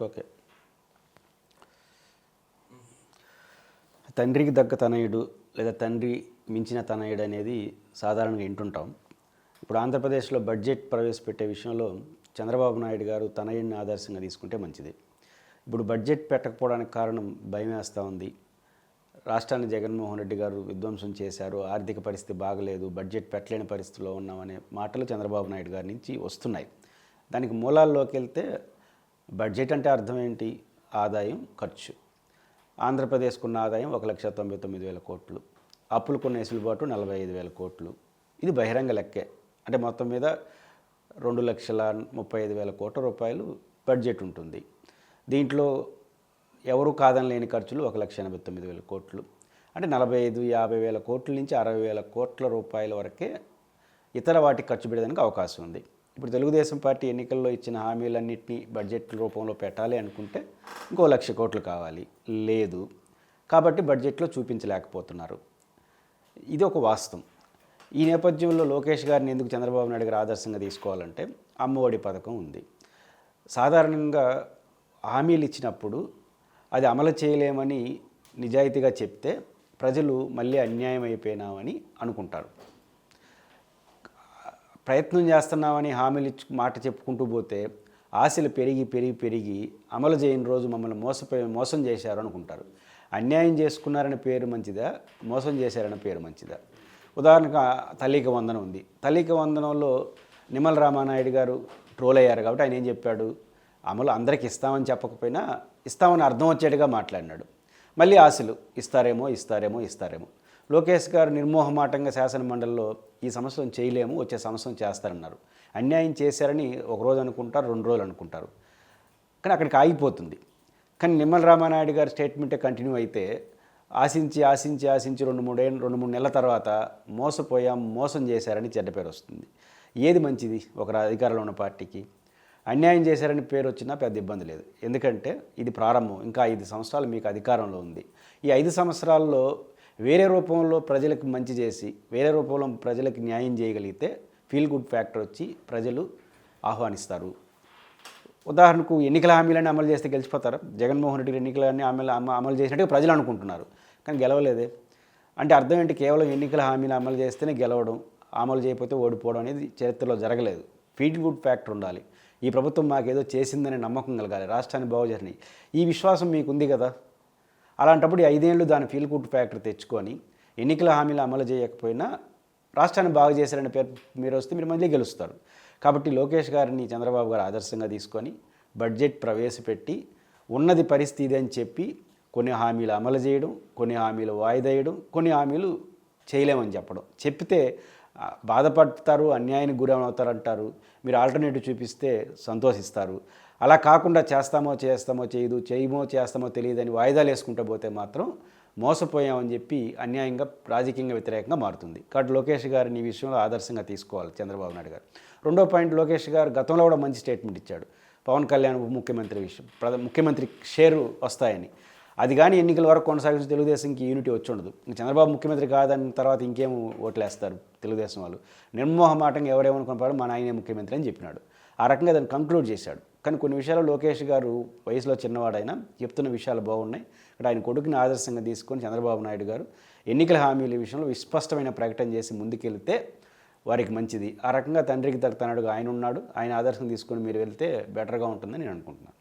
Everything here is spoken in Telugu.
ఓకే. తండ్రికి దగ్గ తనయుడు లేదా తండ్రి మించిన తనయుడు అనేది సాధారణంగా వింటుంటాం. ఇప్పుడు ఆంధ్రప్రదేశ్లో బడ్జెట్ ప్రవేశపెట్టే విషయంలో చంద్రబాబు నాయుడు గారు తనయుడిని ఆదర్శంగా తీసుకుంటే మంచిది. ఇప్పుడు బడ్జెట్ పెట్టకపోవడానికి కారణం భయం వేస్తూ ఉంది. రాష్ట్రాన్ని జగన్మోహన్ రెడ్డి గారు విధ్వంసం చేశారు, ఆర్థిక పరిస్థితి బాగలేదు, బడ్జెట్ పెట్టలేని పరిస్థితిలో ఉన్నామనే మాటలు చంద్రబాబు నాయుడు గారి నుంచి వస్తున్నాయి. దానికి మూలాల్లోకి వెళ్తే బడ్జెట్ అంటే అర్థం ఏంటి? ఆదాయం, ఖర్చు. ఆంధ్రప్రదేశ్కున్న ఆదాయం 1,99,000 కోట్లు, అప్పులకున్న వెసులుబాటు 45,000 కోట్లు. ఇది బహిరంగ లెక్కే. అంటే మొత్తం మీద 2,35,000 కోట్ల రూపాయలు బడ్జెట్ ఉంటుంది. దీంట్లో ఎవరు కాదనలేని ఖర్చులు 1,89,000 కోట్లు. అంటే 45,000-50,000 కోట్ల నుంచి 60,000 కోట్ల రూపాయల వరకే ఇతర వాటికి ఖర్చు పెట్టడానికి అవకాశం ఉంది. ఇప్పుడు తెలుగుదేశం పార్టీ ఎన్నికల్లో ఇచ్చిన హామీలన్నింటినీ బడ్జెట్ రూపంలో పెట్టాలి అనుకుంటే ఇంకో 1,00,000 కోట్లు కావాలి. లేదు కాబట్టి బడ్జెట్లో చూపించలేకపోతున్నారు. ఇది ఒక వాస్తవం. ఈ నేపథ్యంలో లోకేష్ గారిని ఎందుకు చంద్రబాబు నాయుడు గారు ఆదర్శంగా తీసుకోవాలంటే అమ్మఒడి పథకం ఉంది. సాధారణంగా హామీలు ఇచ్చినప్పుడు అది అమలు చేయలేమని నిజాయితీగా చెప్తే ప్రజలు మళ్ళీ అన్యాయం అయిపోయినామని అనుకుంటారు. ప్రయత్నం చేస్తున్నామని హామీలు మాట చెప్పుకుంటూ పోతే ఆశలు పెరిగి పెరిగి పెరిగి అమలు చేయని రోజు మమ్మల్ని మోసం చేశారు అనుకుంటారు. అన్యాయం చేసుకున్నారనే పేరు మంచిదా, మోసం చేశారనే పేరు మంచిదా? ఉదాహరణకు తల్లికి వందనం ఉంది. తల్లికి వందనంలో నిమ్మల రామానాయుడు గారు ట్రోల్ అయ్యారు కాబట్టి ఆయన ఏం చెప్పాడు? అమలు అందరికీ ఇస్తామని చెప్పకపోయినా ఇస్తామని అర్థం వచ్చేట్టుగా మాట్లాడినాడు. మళ్ళీ ఆశలు ఇస్తారేమో. లోకేష్ గారు నిర్మోహమాటంగా శాసనమండలిలో ఈ సంవత్సరం చేయలేము, వచ్చే సంవత్సరం చేస్తారన్నారు. అన్యాయం చేశారని ఒకరోజు అనుకుంటారు, 2 రోజులు అనుకుంటారు, కానీ అక్కడికి ఆగిపోతుంది. కానీ నిమ్మల రామానాయుడు గారి స్టేట్మెంటే కంటిన్యూ అయితే ఆశించి 2-3 నెలల తర్వాత మోసం చేశారని చెడ్డ పేరు వస్తుంది. ఏది మంచిది ఒక అధికారంలో ఉన్న పార్టీకి? అన్యాయం చేశారని పేరు వచ్చినా పెద్ద ఇబ్బంది లేదు, ఎందుకంటే ఇది ప్రారంభం. ఇంకా 5 సంవత్సరాలు మీకు అధికారంలో ఉంది. ఈ 5 సంవత్సరాల్లో వేరే రూపంలో ప్రజలకు మంచి చేసి వేరే రూపంలో ప్రజలకు న్యాయం చేయగలిగితే ఫీల్ గుడ్ ఫ్యాక్టర్ వచ్చి ప్రజలు ఆహ్వానిస్తారు. ఉదాహరణకు ఎన్నికల హామీలన్నీ అమలు చేస్తే గెలిచిపోతారా? జగన్మోహన్ రెడ్డి ఎన్నికలన్నీ అమలు చేసినట్టుగా ప్రజలు అనుకుంటున్నారు, కానీ గెలవలేదే. అంటే అర్థం ఏంటి? కేవలం ఎన్నికల హామీలు అమలు చేస్తేనే గెలవడం, అమలు చేయకపోతే ఓడిపోవడం అనేది చరిత్రలో జరగలేదు. ఫీల్ గుడ్ ఫ్యాక్టర్ ఉండాలి. ఈ ప్రభుత్వం మాకేదో చేసిందనే నమ్మకం కలగాలి, రాష్ట్రాన్ని బాగు చేయాలని ఈ విశ్వాసం మీకు ఉంది కదా. అలాంటప్పుడు 5 ఏళ్ళు దాని ఫీల్ గుడ్ ఫ్యాక్టర్ తెచ్చుకొని ఎన్నికల హామీలు అమలు చేయకపోయినా రాష్ట్రాన్ని బాగు చేశారని పేరు మీరు వస్తే మీరు మళ్ళీ గెలుస్తారు. కాబట్టి లోకేష్ గారిని చంద్రబాబు గారు ఆదర్శంగా తీసుకొని బడ్జెట్ ప్రవేశపెట్టి ఉన్నది పరిస్థితి అని చెప్పి కొన్ని హామీలు అమలు చేయడం, కొన్ని హామీలు వాయిదా వేయడం, కొన్ని హామీలు చేయలేమని చెప్పడం. చెప్తే బాధపడతారు, అన్యాయానికి గురవుతారంటారు. మీరు ఆల్టర్నేటివ్ చూపిస్తే సంతోషిస్తారు. అలా కాకుండా చేస్తామో చేస్తామో తెలియదని వాయిదాలు వేసుకుంటూ పోతే మాత్రం మోసపోయామని చెప్పి అన్యాయంగా రాజకీయంగా వ్యతిరేకంగా మారుతుంది. కాబట్టి లోకేష్ గారిని ఈ విషయంలో ఆదర్శంగా తీసుకోవాలి చంద్రబాబు నాయుడు గారు. రెండో పాయింట్, లోకేష్ గారు గతంలో కూడా మంచి స్టేట్మెంట్ ఇచ్చాడు. పవన్ కళ్యాణ్ ముఖ్యమంత్రి విషయం, ముఖ్యమంత్రి షేరు వస్తాయని. అది కానీ ఎన్నికల వరకు కొనసాగించి తెలుగుదేశంకి యూనిటీ వచ్చి ఉండదు. చంద్రబాబు ముఖ్యమంత్రి కాదని తర్వాత ఇంకేం ఓట్లేస్తారు తెలుగుదేశం వాళ్ళు? నిర్మోహమాటంగా ఎవరేమనుకున్నారు, మా నాయనే ముఖ్యమంత్రి అని చెప్పినాడు. ఆ రకంగా దాన్ని కంక్లూడ్ చేశాడు. కానీ కొన్ని విషయాల్లో లోకేష్ గారు వయసులో చిన్నవాడైనా చెప్తున్న విషయాలు బాగున్నాయి. ఇక్కడ ఆయన కొడుకుని ఆదర్శంగా తీసుకొని చంద్రబాబు నాయుడు గారు ఎన్నికల హామీల విషయంలో విస్పష్టమైన ప్రకటన చేసి ముందుకెళ్తే వారికి మంచిది. ఆ రకంగా తండ్రికి తనడుగా ఆయన ఉన్నాడు, ఆయన ఆదర్శం తీసుకొని మీరు వెళ్తే బెటర్గా ఉంటుందని నేను అనుకుంటున్నాను.